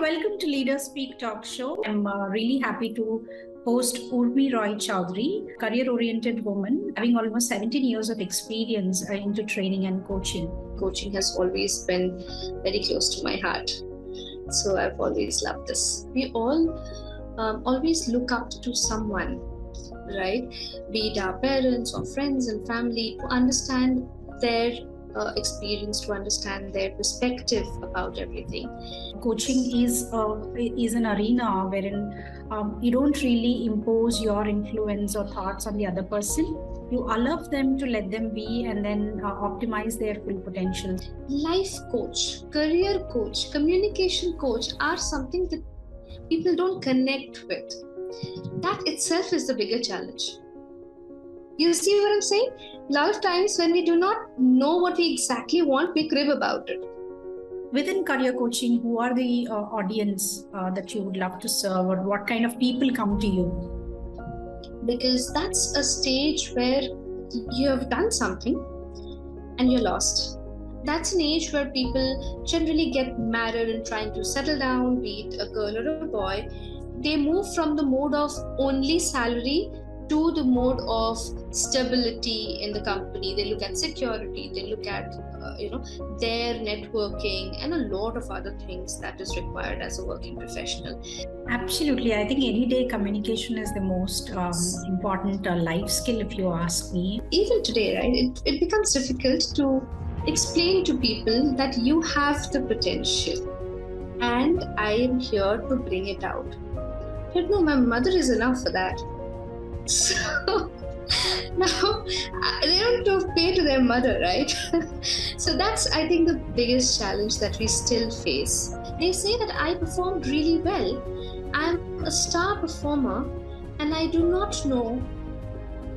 welcome to Leaders Speak Talk Show. I'm really happy to host Urmi Roy Choudary, career-oriented woman, having almost 17 years of experience into training and coaching. Coaching has always been very close to my heart. So I've always loved this. We all always look up to someone, right? Be it our parents or friends and family, to understand their experience, to understand their perspective about everything. Coaching is an arena wherein you don't really impose your influence or thoughts on the other person. You allow them to let them be and then optimize their full potential. Life coach, career coach, communication coach are something that people don't connect with. That itself is the bigger challenge. You see what I'm saying? A lot of times when we do not know what we exactly want, we crib about it. Within career coaching, who are the audience that you would love to serve, or what kind of people come to you? Because that's a stage where you have done something and you're lost. That's an age where people generally get married and trying to settle down, be it a girl or a boy. They move from the mode of only salary to the mode of stability in the company. They look at security, they look at their networking and a lot of other things that is required as a working professional. Absolutely. I think any day communication is the most important life skill, if you ask me. Even today, right, it becomes difficult to explain to people that you have the potential and I am here to bring it out. But no, my mother is enough for that. So now they don't pay to their mother, right? So that's, I think, the biggest challenge that we still face. They say that I performed really well. I'm a star performer and I do not know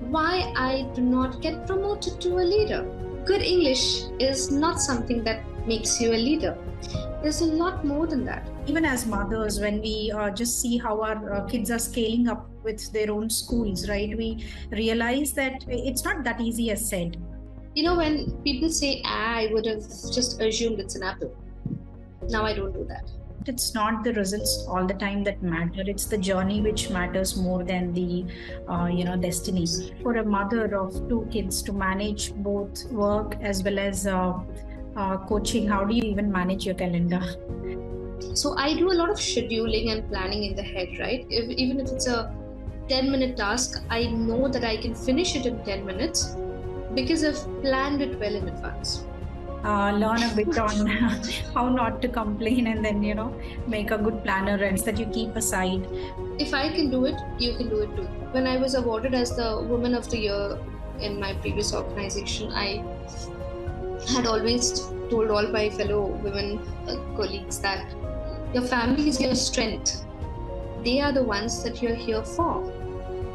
why I do not get promoted to a leader. Good English is not something that makes you a leader. There's a lot more than that. Even as mothers, when we just see how our kids are scaling up with their own schools, right, we realize that it's not that easy as said. You know, when people say, I would have just assumed it's an apple. Now I don't do that. It's not the results all the time that matter. It's the journey which matters more than the, destiny. For a mother of two kids to manage both work as well as coaching, how do you even manage your calendar? So I do a lot of scheduling and planning in the head, right? Even if it's a 10-minute task, I know that I can finish it in 10 minutes because I've planned it well in advance. Learn a bit on how not to complain and then, make a good planner and that you keep aside. If I can do it, you can do it too. When I was awarded as the Woman of the Year in my previous organization, I had always told all my fellow women colleagues that your family is your strength. They are the ones that you're here for.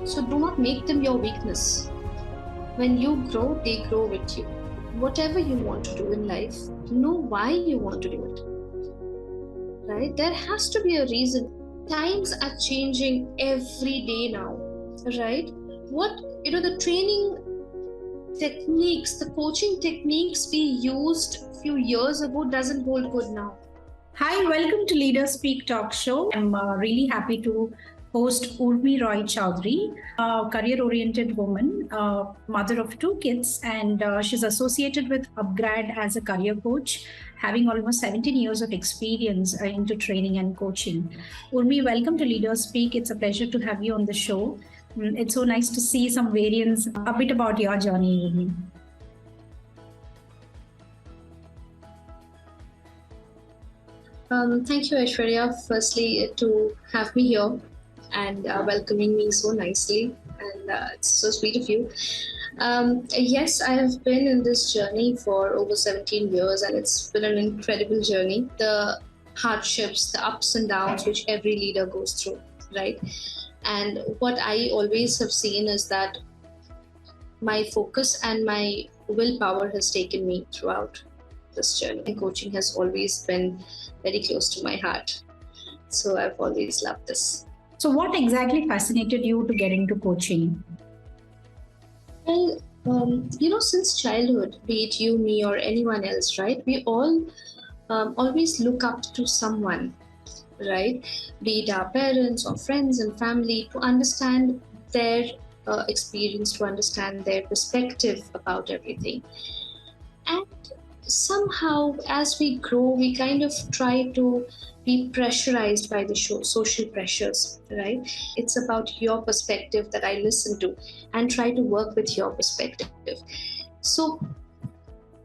So do not make them your weakness. When you grow, they grow with you. Whatever you want to do in life, know why you want to do it. Right? There has to be a reason. Times are changing every day now. Right? The training techniques, the coaching techniques we used a few years ago doesn't hold good now. Hi, welcome to Leaders Speak Talk Show. I'm really happy to host Urmi Roy Choudary, a career-oriented woman, mother of two kids, and she's associated with Upgrad as a career coach, having almost 17 years of experience into training and coaching. Urmi, welcome to Leaders Speak. It's a pleasure to have you on the show. It's so nice to see some variants, a bit about your journey, Urmi. Thank you, Aishwarya, firstly to have me here and welcoming me so nicely, and it's so sweet of you. Yes, I have been in this journey for over 17 years and it's been an incredible journey. The hardships, the ups and downs which every leader goes through, right? And what I always have seen is that my focus and my willpower has taken me throughout this journey. And coaching has always been very close to my heart. So I've always loved this. So what exactly fascinated you to get into coaching? Well, since childhood, be it you, me, or anyone else, right? We all always look up to someone right? Be it our parents or friends and family, to understand their experience, to understand their perspective about everything. And somehow, as we grow, we kind of try to be pressurized by the social pressures, right? It's about your perspective that I listen to and try to work with your perspective. So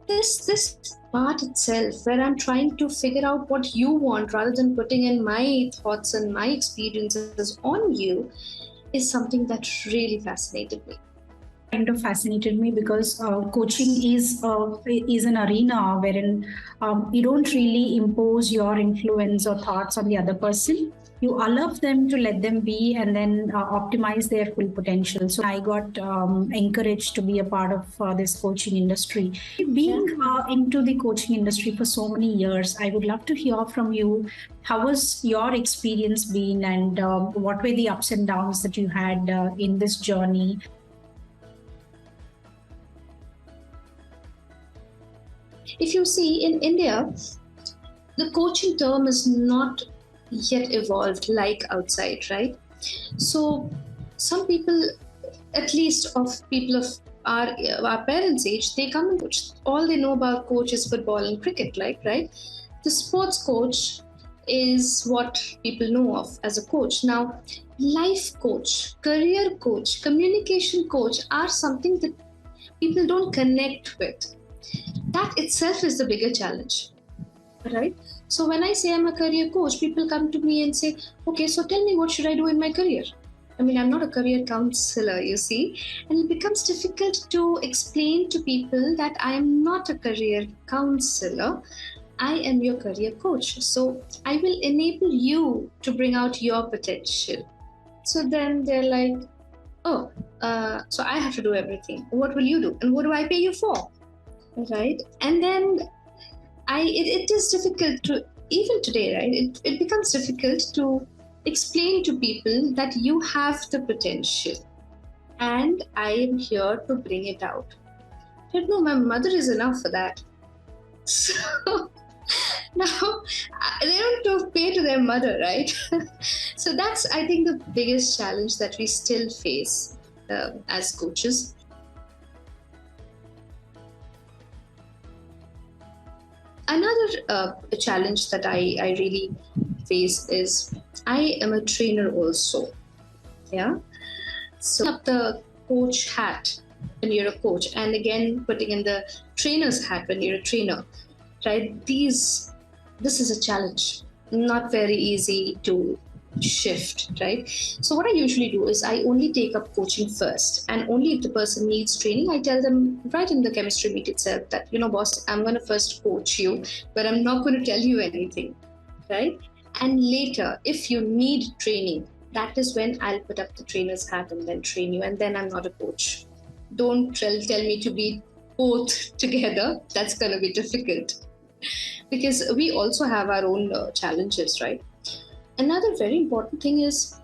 this part itself, where I'm trying to figure out what you want rather than putting in my thoughts and my experiences on you, is something that really fascinated me. Kind of fascinated me because coaching is an arena wherein you don't really impose your influence or thoughts on the other person. You allow them to let them be and then optimize their full potential. So I got encouraged to be a part of this coaching industry. Being into the coaching industry for so many years, I would love to hear from you. How was your experience been, and what were the ups and downs that you had in this journey? If you see, in India, the coaching term is not yet evolved like outside, right? So some people, at least of people of our parents' age, they come and coach. All they know about coach is football and cricket, right? The sports coach is what people know of as a coach. Now, life coach, career coach, communication coach are something that people don't connect with. That itself is the bigger challenge, right? So when I say I'm a career coach, people come to me and say, okay, so tell me, what should I do in my career? I mean, I'm not a career counselor, you see, and it becomes difficult to explain to people that I am not a career counselor. I am your career coach. So I will enable you to bring out your potential. So then they're like, oh, so I have to do everything. What will you do? And what do I pay you for? Right? And then it is difficult to, even today, right? It becomes difficult to explain to people that you have the potential and I am here to bring it out. But no, my mother is enough for that. So now they don't have to pay to their mother, right? So that's, I think, the biggest challenge that we still face as coaches. Another challenge that I really face is I am a trainer also. Yeah. So up the coach hat when you're a coach, and again putting in the trainer's hat when you're a trainer, right? This is a challenge, not very easy to shift, right? So what I usually do is I only take up coaching first, and only if the person needs training, I tell them right in the chemistry meet itself that, boss, I'm going to first coach you, but I'm not going to tell you anything, right? And later, if you need training, that is when I'll put up the trainer's hat and then train you, and then I'm not a coach. Don't tell me to be both together. That's going to be difficult because we also have our own challenges, right? Another very important thing is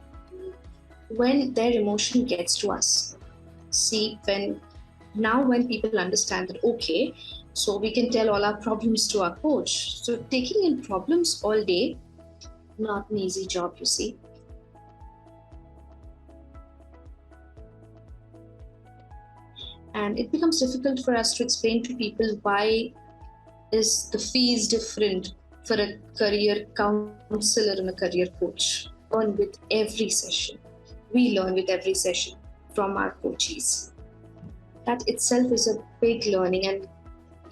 when their emotion gets to us. See, when people understand that, okay, so we can tell all our problems to our coach. So taking in problems all day, not an easy job, you see. And it becomes difficult for us to explain to people why is the fees different for a career counselor and a career coach. Learn with every session. We learn with every session from our coaches. That itself is a big learning, and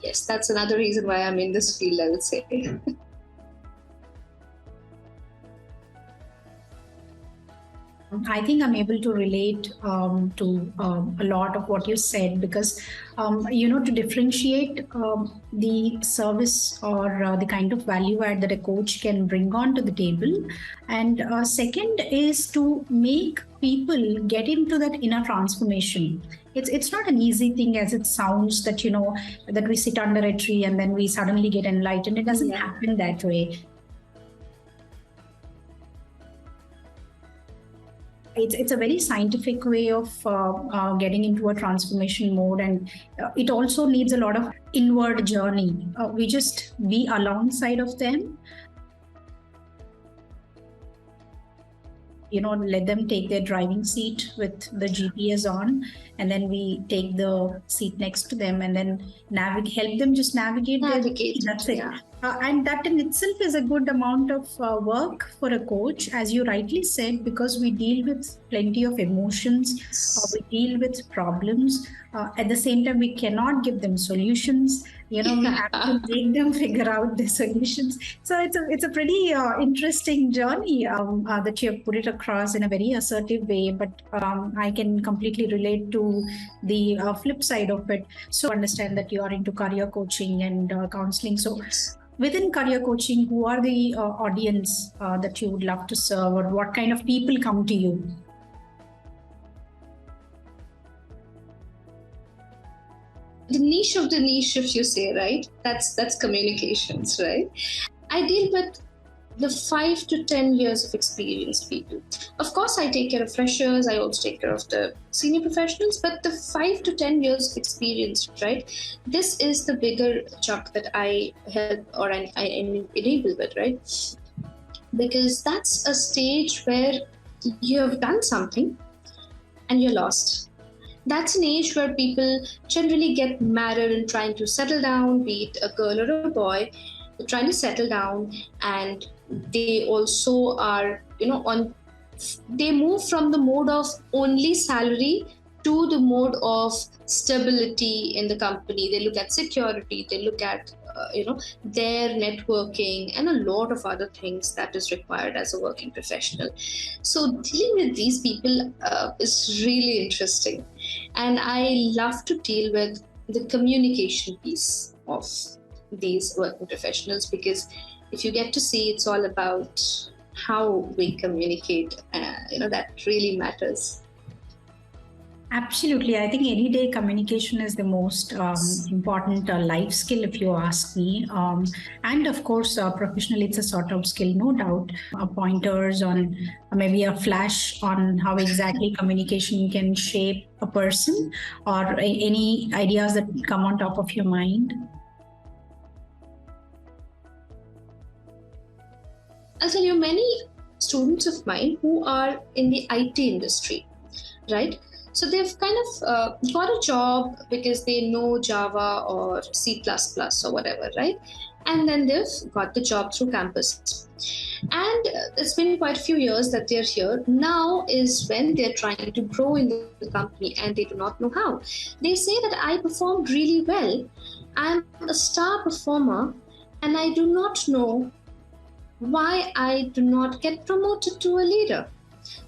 yes, that's another reason why I'm in this field, I would say. I think I'm able to relate to a lot of what you said because, to differentiate the service or the kind of value add that a coach can bring onto the table. And second is to make people get into that inner transformation. It's not an easy thing as it sounds that, that we sit under a tree and then we suddenly get enlightened. It doesn't happen that way. It's a very scientific way of getting into a transformation mode, and it also needs a lot of inward journey. We just be alongside of them. let them take their driving seat with the GPS on, and then we take the seat next to them and then help them just navigate. That's it. Yeah. And that in itself is a good amount of work for a coach, as you rightly said, because we deal with plenty of emotions, we deal with problems. At the same time, we cannot give them solutions. We have to make them figure out the solutions. So it's a pretty interesting journey that you have put it across in a very assertive way. But I can completely relate to the flip side of it. So understand that you are into career coaching and counseling. So within career coaching, who are the audience that you would love to serve, or what kind of people come to you? The niche of the niche, if you say, right? That's communications, right? I deal with the 5 to 10 years of experienced people. Of course, I take care of freshers. I also take care of the senior professionals, but the 5 to 10 years of experience, right? This is the bigger chunk that I help or I enable with, right? Because that's a stage where you have done something and you're lost. That's an age where people generally get married and trying to settle down, be it a girl or a boy, they're trying to settle down, and they also are, they move from the mode of only salary to the mode of stability in the company. They look at security, they look at their networking and a lot of other things that is required as a working professional. So dealing with these people is really interesting, and I love to deal with the communication piece of these working professionals, because if you get to see, it's all about how we communicate, that really matters. Absolutely. I think everyday communication is the most important life skill, if you ask me. And of course, professionally, it's a sort of skill, no doubt. Pointers on maybe a flash on how exactly communication can shape a person, or any ideas that come on top of your mind. I'll tell you, many students of mine who are in the IT industry, right? So they've kind of got a job because they know Java or C++ or whatever, right? And then they've got the job through campus. And it's been quite a few years that they're here. Now is when they're trying to grow in the company and they do not know how. They say that I performed really well. I'm a star performer and I do not know why I do not get promoted to a leader.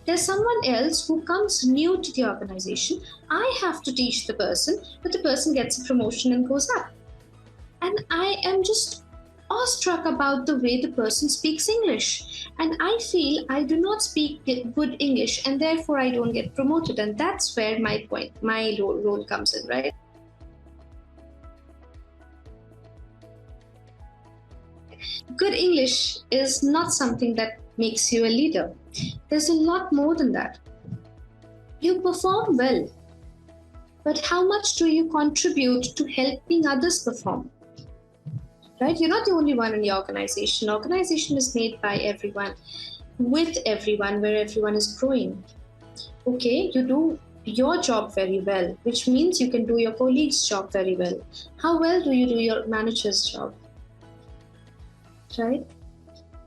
There's someone else who comes new to the organization. I have to teach the person, but the person gets a promotion and goes up. And I am just awestruck about the way the person speaks English. And I feel I do not speak good English, and therefore I don't get promoted. And that's where my role comes in, right? Good English is not something that makes you a leader. There's a lot more than that. You perform well, but how much do you contribute to helping others perform? Right? You're not the only one in the organization. Organization is made by everyone, with everyone, where everyone is growing. Okay, you do your job very well, which means you can do your colleague's job very well. How well do you do your manager's job? Right?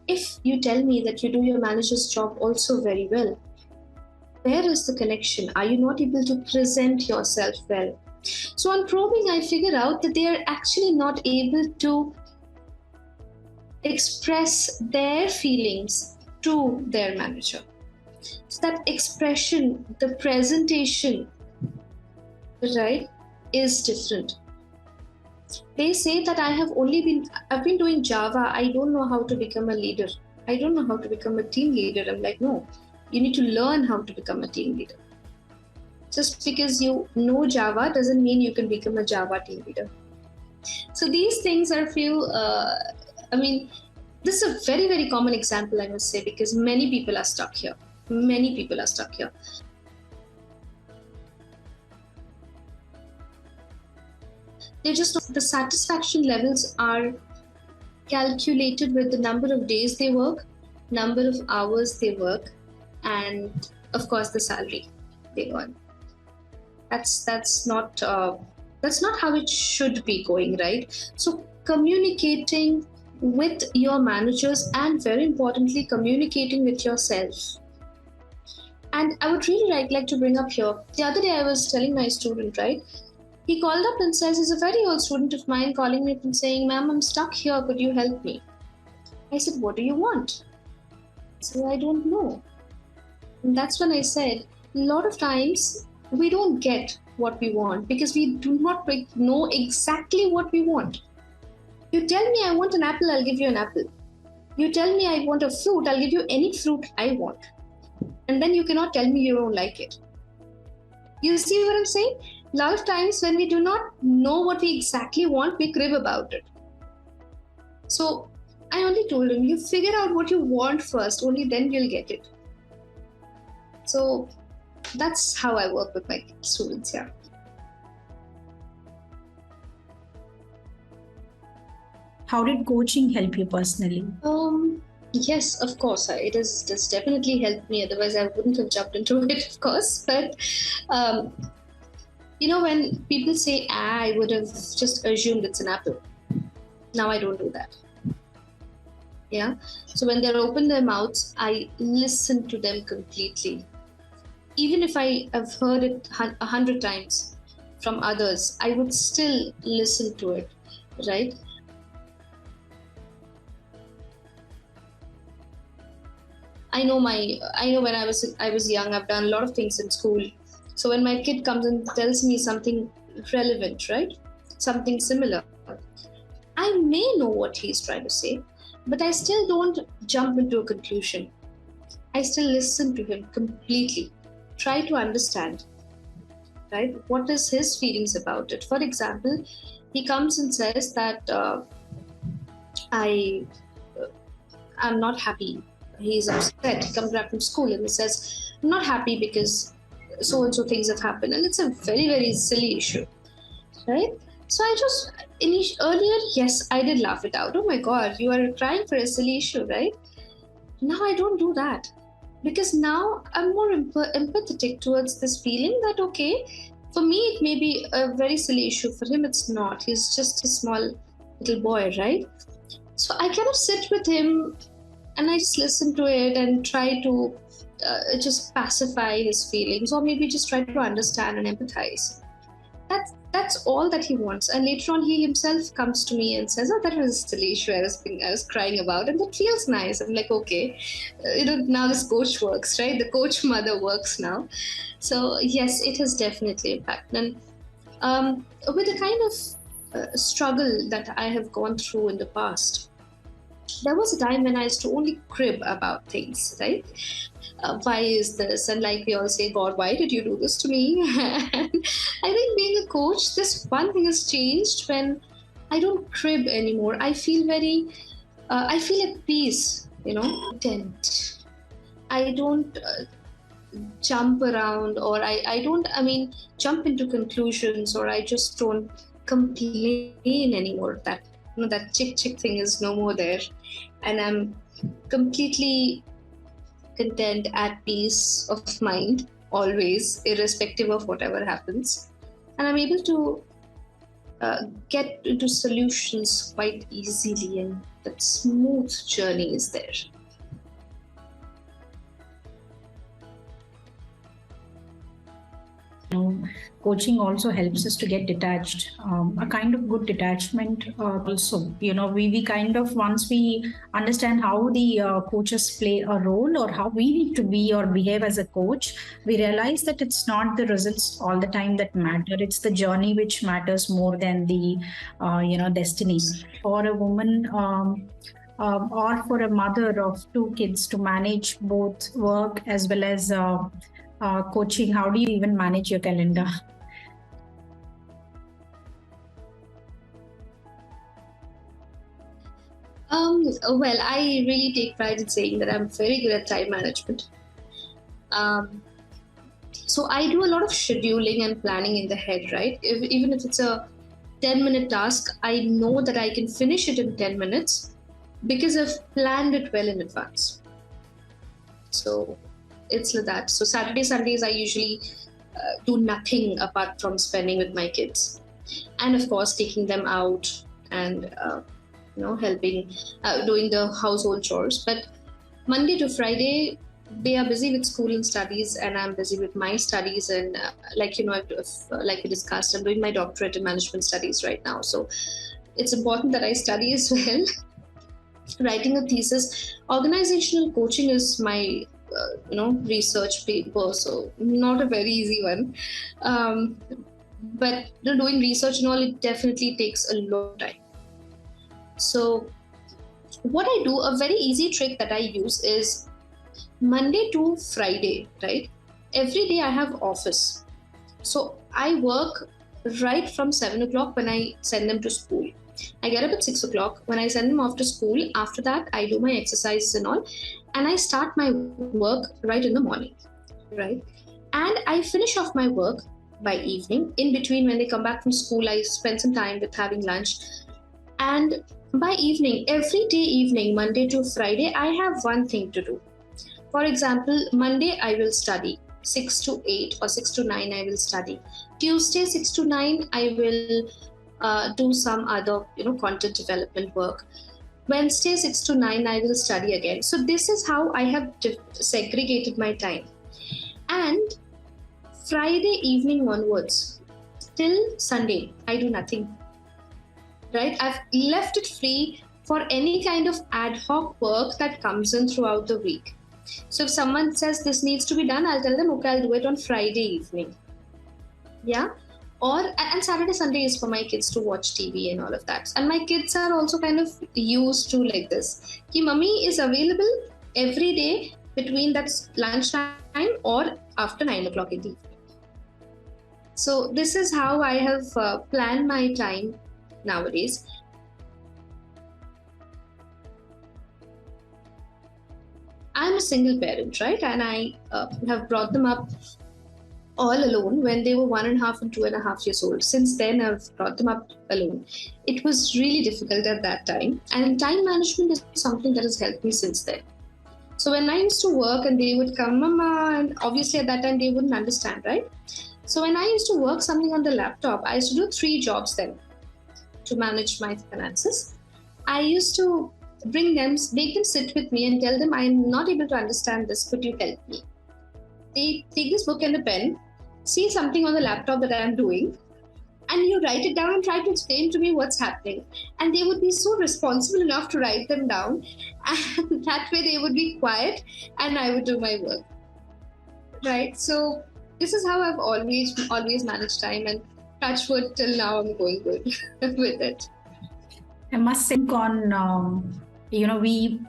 If you tell me that you do your manager's job also very well, where is the connection? Are you not able to present yourself well? So on probing, I figure out that they are actually not able to express their feelings to their manager. So that expression, the presentation, right, is different. They say that I've been doing Java. I don't know how to become a leader. I don't know how to become a team leader. I'm like, no, you need to learn how to become a team leader. Just because you know Java doesn't mean you can become a Java team leader. So these things are this is a very, very common example, I must say, because many people are stuck here. Many people are stuck here. They're just, the satisfaction levels are calculated with the number of days they work, number of hours they work, and of course the salary they earn. That's not how it should be going, right? So communicating with your managers, and very importantly, communicating with yourself. And I would really like to bring up here, the other day I was telling my student, right? He called up and says, he's a very old student of mine, calling me up and saying, "Ma'am, I'm stuck here, could you help me?" I said, "What do you want?" So I don't know. And that's when I said, a lot of times we don't get what we want because we do not know exactly what we want. You tell me I want an apple, I'll give you an apple. You tell me I want a fruit, I'll give you any fruit I want. And then you cannot tell me you don't like it. You see what I'm saying? A lot of times when we do not know what we exactly want, we crib about it. So I only told him, you figure out what you want first, only then you'll get it. So that's how I work with my students, yeah. How did coaching help you personally? Yes, of course. It has definitely helped me. Otherwise, I wouldn't have jumped into it, of course. But, when people say, I would have just assumed it's an apple. Now I don't do that. Yeah. So when they open their mouths, I listen to them completely. Even if I have heard it 100 times from others, I would still listen to it, right? I know when I was young, I've done a lot of things in school. So when my kid comes and tells me something relevant, right? Something similar, I may know what he's trying to say, but I still don't jump into a conclusion. I still listen to him completely, try to understand, right? What is his feelings about it? For example, he comes and says that I'm not happy. He's upset. He comes back from school and he says, "I'm not happy because so and so things have happened," and it's a very, very silly issue, right? So I just earlier, yes, I did laugh it out. Oh my God, you are crying for a silly issue, right? Now I don't do that because now I'm more empathetic towards this feeling that okay, for me it may be a very silly issue. For him, it's not. He's just a small little boy, right? So I kind of sit with him and I just listen to it and try to just pacify his feelings, or maybe just try to understand and empathize. That's all that he wants. And later on, he himself comes to me and says, "Oh, that was a silly issue I was crying about," and that feels nice. I'm like, okay, now this coach works, right? The coach mother works now. So yes, it has definitely impacted. And with the kind of struggle that I have gone through in the past, there was a time when I used to only crib about things, right? Why is this? And like we all say, God, why did you do this to me? And I think being a coach, this one thing has changed when I don't crib anymore. I feel I feel at peace, content. I don't jump around, or I don't, jump into conclusions, or I just don't complain anymore. That chick thing is no more there, and I'm completely content, at peace of mind, always, irrespective of whatever happens, and I'm able to get into solutions quite easily, and that smooth journey is there. Coaching also helps us to get detached, a kind of good detachment also. We kind of, once we understand how the coaches play a role, or how we need to be or behave as a coach, we realize that it's not the results all the time that matter. It's the journey which matters more than the, destiny. For a woman, or for a mother of 2 kids to manage both work as well as coaching, how do you even manage your calendar? Well, I really take pride in saying that I'm very good at time management. So I do a lot of scheduling and planning in the head, right? Even if it's a 10-minute task, I know that I can finish it in 10 minutes because I've planned it well in advance. So it's like that. So Saturday, Sundays, I usually do nothing apart from spending with my kids, and of course taking them out and helping, doing the household chores. But Monday to Friday, they are busy with school and studies, and I'm busy with my studies. And like we discussed, I'm doing my doctorate in management studies right now. So it's important that I study as well. Writing a thesis, organizational coaching is my research paper, so not a very easy one. But doing research and all, it definitely takes a lot of time. So what I do, a very easy trick that I use is Monday to Friday, right? Every day I have office. So I work right from 7 o'clock when I send them to school. I get up at 6 o'clock. When I send them off to school, after that, I do my exercises and all. And I start my work right in the morning, right? And I finish off my work by evening. In between, when they come back from school, I spend some time with having lunch. And by evening, every day evening, Monday to Friday, I have one thing to do. For example, Monday, I will study. 6 to 8 or 6 to 9, I will study. Tuesday, 6 to 9, I will do some other content development work. Wednesday 6 to 9 I will study again. So this is how I have segregated my time. And Friday evening onwards till Sunday I do nothing, right? I've left it free for any kind of ad hoc work that comes in throughout the week. So if someone says this needs to be done, I'll tell them, okay, I'll do it on Friday evening. Yeah. And Saturday, Sunday is for my kids to watch TV and all of that. And my kids are also kind of used to like this. Ki mummy is available every day between that lunchtime or after 9 o'clock in the evening. So this is how I have planned my time nowadays. I'm a single parent, right? And I have brought them up all alone when they were 1.5 and 2.5 years old. Since then, I've brought them up alone. It was really difficult at that time. And time management is something that has helped me since then. So when I used to work and they would come, Mama, and obviously at that time they wouldn't understand, right? So when I used to work something on the laptop, I used to do 3 jobs then to manage my finances. I used to make them sit with me and tell them, I'm not able to understand this, could you help me? They take this book and a pen, see something on the laptop that I'm doing, and you write it down and try to explain to me what's happening. And they would be so responsible enough to write them down. And that way they would be quiet and I would do my work. Right? So this is how I've always managed time, and touch wood, till now I'm going good with it. I must think on we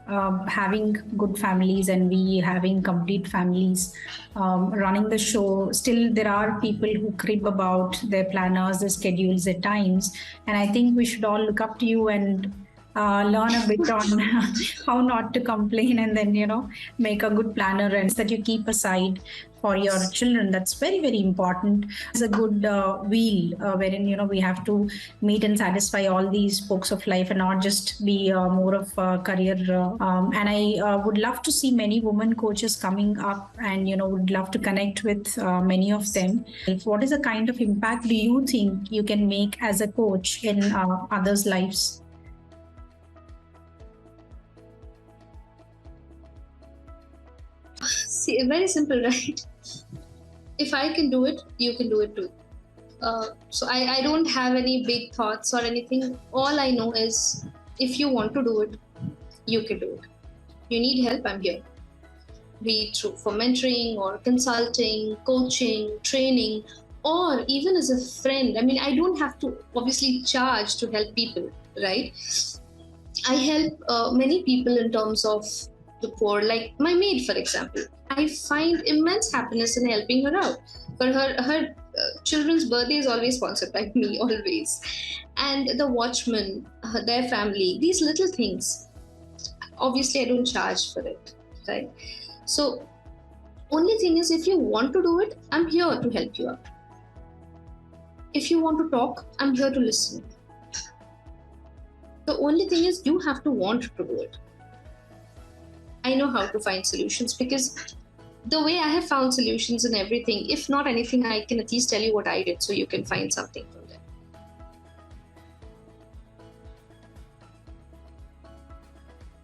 having good families and we having complete families running the show. Still, there are people who crib about their planners, their schedules at times. And I think we should all look up to you and learn a bit on how not to complain, and then, make a good planner and that you keep aside for your children. That's very, very important. It's a good wheel wherein, we have to meet and satisfy all these spokes of life and not just be more of a career. And I would love to see many women coaches coming up and, would love to connect with many of them. What is the kind of impact do you think you can make as a coach in others' lives? See, very simple, right? If I can do it, you can do it too. So I don't have any big thoughts or anything. All I know is if you want to do it, you can do it. You need help, I'm here. Be it for mentoring or consulting, coaching, training, or even as a friend. I mean, I don't have to obviously charge to help people, right? I help many people in terms of the poor, like my maid, for example. I find immense happiness in helping her out. But her children's birthday is always sponsored by me, always. And the watchman, their family, these little things. Obviously, I don't charge for it, right? So, only thing is, if you want to do it, I'm here to help you out. If you want to talk, I'm here to listen. The only thing is, you have to want to do it. I know how to find solutions because the way I have found solutions in everything. If not anything, I can at least tell you what I did so you can find something from there.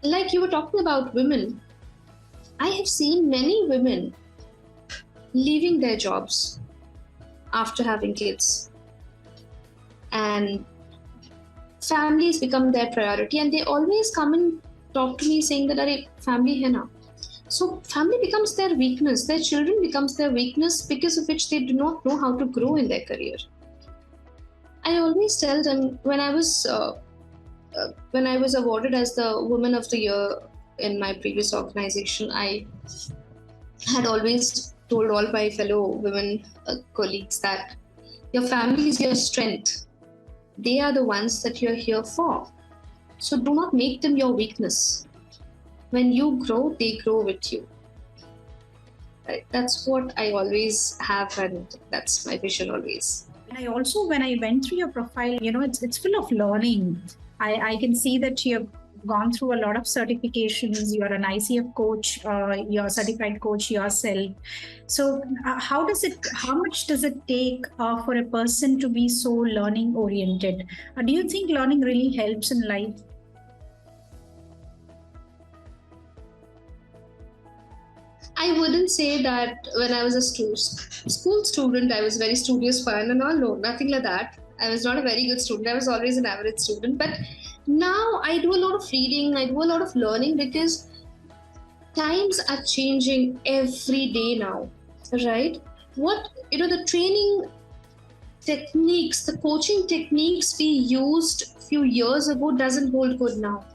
Like you were talking about women, I have seen many women leaving their jobs after having kids, and families become their priority, and they always come and talk to me saying that "Arey, family hai na." So family becomes their weakness, their children becomes their weakness, because of which they do not know how to grow in their career. I always tell them, when I was awarded as the Woman of the Year in my previous organization, I had always told all my fellow women colleagues that your family is your strength. They are the ones that you're here for. So do not make them your weakness. When you grow, they grow with you. Right? That's what I always have, and that's my vision always. I also, when I went through your profile, it's full of learning. I can see that you've gone through a lot of certifications. You're an ICF coach, you're a certified coach yourself. So how much does it take for a person to be so learning oriented? Do you think learning really helps in life? I wouldn't say that when I was a school student, I was very studious, fun and all. No, nothing like that. I was not a very good student. I was always an average student. But now I do a lot of reading, I do a lot of learning, because times are changing every day now, right? The training techniques, the coaching techniques we used a few years ago doesn't hold good now,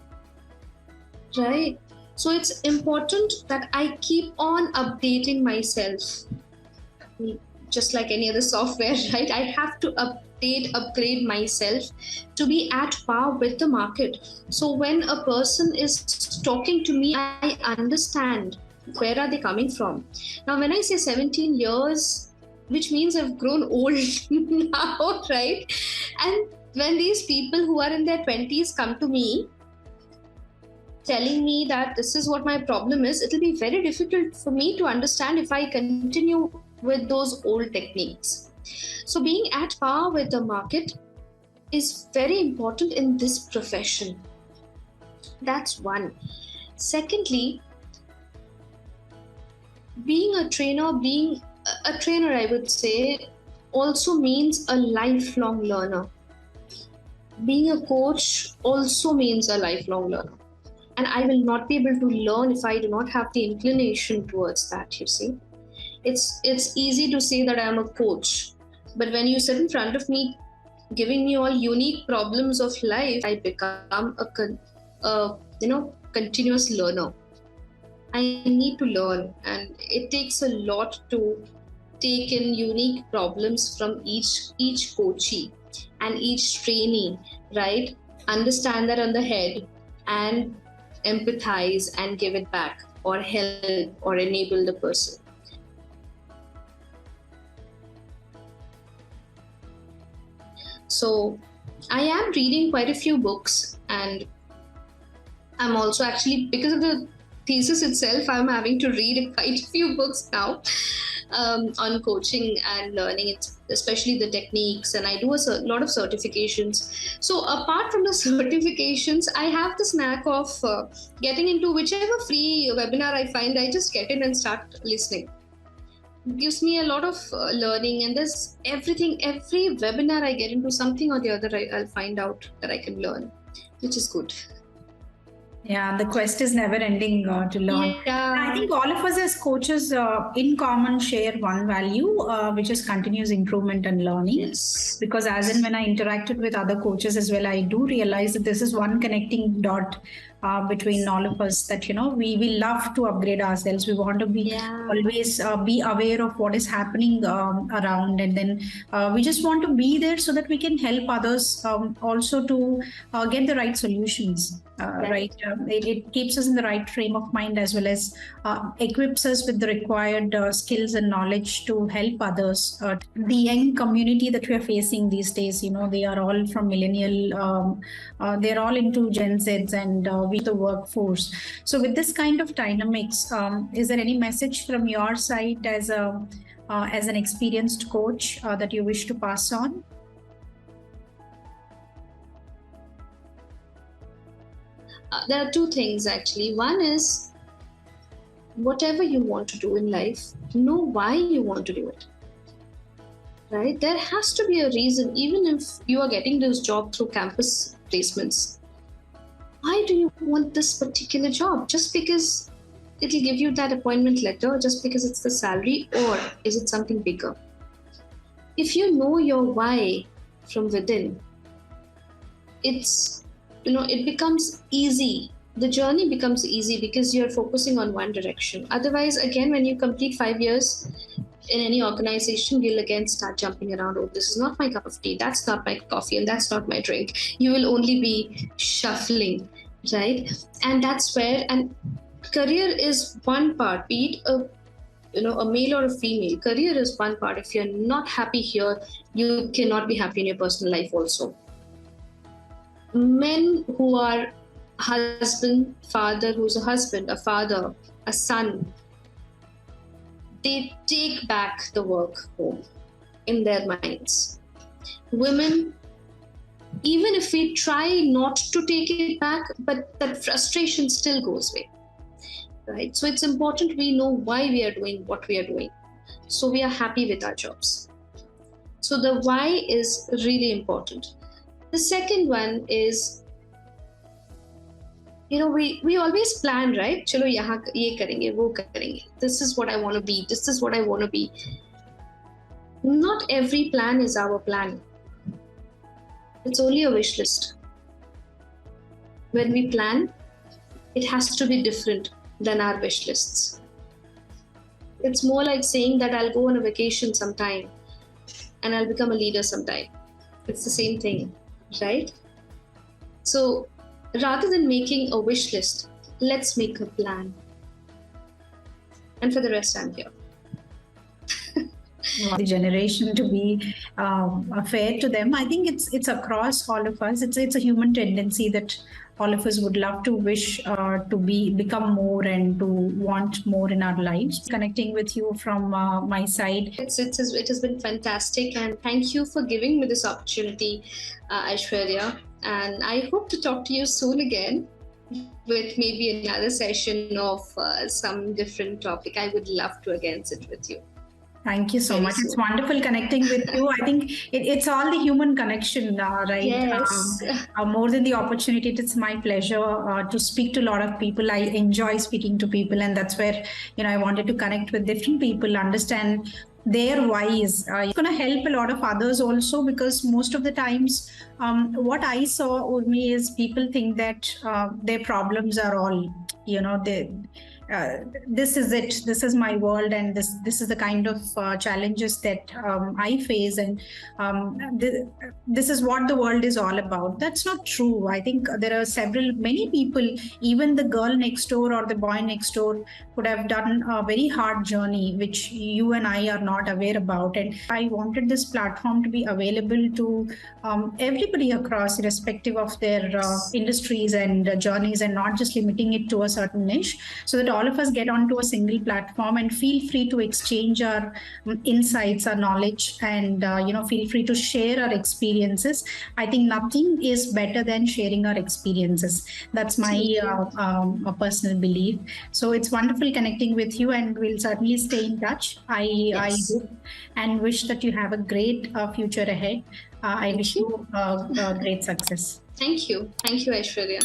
right? So it's important that I keep on updating myself, just like any other software, right? I have to upgrade myself to be at par with the market. So when a person is talking to me, I understand where are they coming from. Now, when I say 17 years, which means I've grown old now, right? And when these people who are in their 20s come to me telling me that this is what my problem is, it'll be very difficult for me to understand if I continue with those old techniques. So being at par with the market is very important in this profession. That's one. Secondly, being a trainer, I would say, also means a lifelong learner. Being a coach also means a lifelong learner. And I will not be able to learn if I do not have the inclination towards that, you see. It's easy to say that I'm a coach, but when you sit in front of me, giving me all unique problems of life, I become a continuous learner. I need to learn, and it takes a lot to take in unique problems from each coachee and each trainee, right? Understand that on the head and empathize and give it back, or help or enable the person. So I am reading quite a few books, and I'm also actually, because of the thesis itself, I'm having to read quite a few books now on coaching and learning, especially the techniques, and I do a lot of certifications. So apart from the certifications, I have this knack of getting into whichever free webinar I find. I just get in and start listening. It gives me a lot of learning, and there's every webinar I get into, something or the other I'll find out that I can learn, which is good. Yeah, the quest is never ending to learn. Yeah. I think all of us as coaches in common share one value, which is continuous improvement and learning. Yes. Because as and when I interacted with other coaches as well, I do realize that this is one connecting dot between all of us, that, we love to upgrade ourselves. We want to be always be aware of what is happening around. And then we just want to be there so that we can help others also to get the right solutions. right? It keeps us in the right frame of mind, as well as equips us with the required skills and knowledge to help others. The young community that we are facing these days, they are all from millennial, they're all into Gen Zs, and we the workforce. So with this kind of dynamics, is there any message from your side as an experienced coach that you wish to pass on? There are two things actually. One is, whatever you want to do in life, know why you want to do it. Right? There has to be a reason, even if you are getting this job through campus placements. Why do you want this particular job? Just because it'll give you that appointment letter, just because it's the salary, or is it something bigger? If you know your why from within, it becomes easy. The journey becomes easy because you're focusing on one direction. Otherwise, again, when you complete 5 years in any organization, you'll again start jumping around. Oh, this is not my cup of tea. That's not my coffee, and that's not my drink. You will only be shuffling, right? And that's where, and career is one part, be it a male or a female. Career is one part. If you're not happy here, you cannot be happy in your personal life also. Men who are husband, father, who's a husband, a father, a son, they take back the work home in their minds. Women, even if we try not to take it back, but that frustration still goes away, right? So it's important we know why we are doing what we are doing, so we are happy with our jobs. So the why is really important. The second one is, we always plan, right? Chalo yahan ye karenge, wo karenge. This is what I want to be. This is what I want to be. Not every plan is our plan. It's only a wish list. When we plan, it has to be different than our wish lists. It's more like saying that I'll go on a vacation sometime and I'll become a leader sometime. It's the same thing, right? So rather than making a wish list, let's make a plan. And for the rest, I'm here. The generation to be fair to them. I think it's across all of us. It's a human tendency that all of us would love to wish to become more and to want more in our lives. Connecting with you from my side, it has been fantastic, and thank you for giving me this opportunity, Aishwarya. And I hope to talk to you soon again with maybe another session of some different topic. I would love to again sit with you. Thank you so much. It's wonderful connecting with you. I think it's all the human connection, right? Yes. More than the opportunity, it's my pleasure to speak to a lot of people. I enjoy speaking to people, and that's where I wanted to connect with different people, understand their whys. It's going to help a lot of others also, because most of the times what I saw, Urmi, is people think that their problems are all, this is it, this is my world, and this is the kind of challenges that I face, and this is what the world is all about. That's not true. I think there are many people, even the girl next door or the boy next door, could have done a very hard journey which you and I are not aware about. And I wanted this platform to be available to everybody across, irrespective of their industries and journeys, and not just limiting it to a certain niche, so that all of us get onto a single platform and feel free to exchange our insights, our knowledge, and feel free to share our experiences. I think nothing is better than sharing our experiences. That's my personal belief. So it's wonderful connecting with you, and we'll certainly stay in touch. I hope and wish that you have a great future ahead. I wish you great success. Thank you, Aishwarya.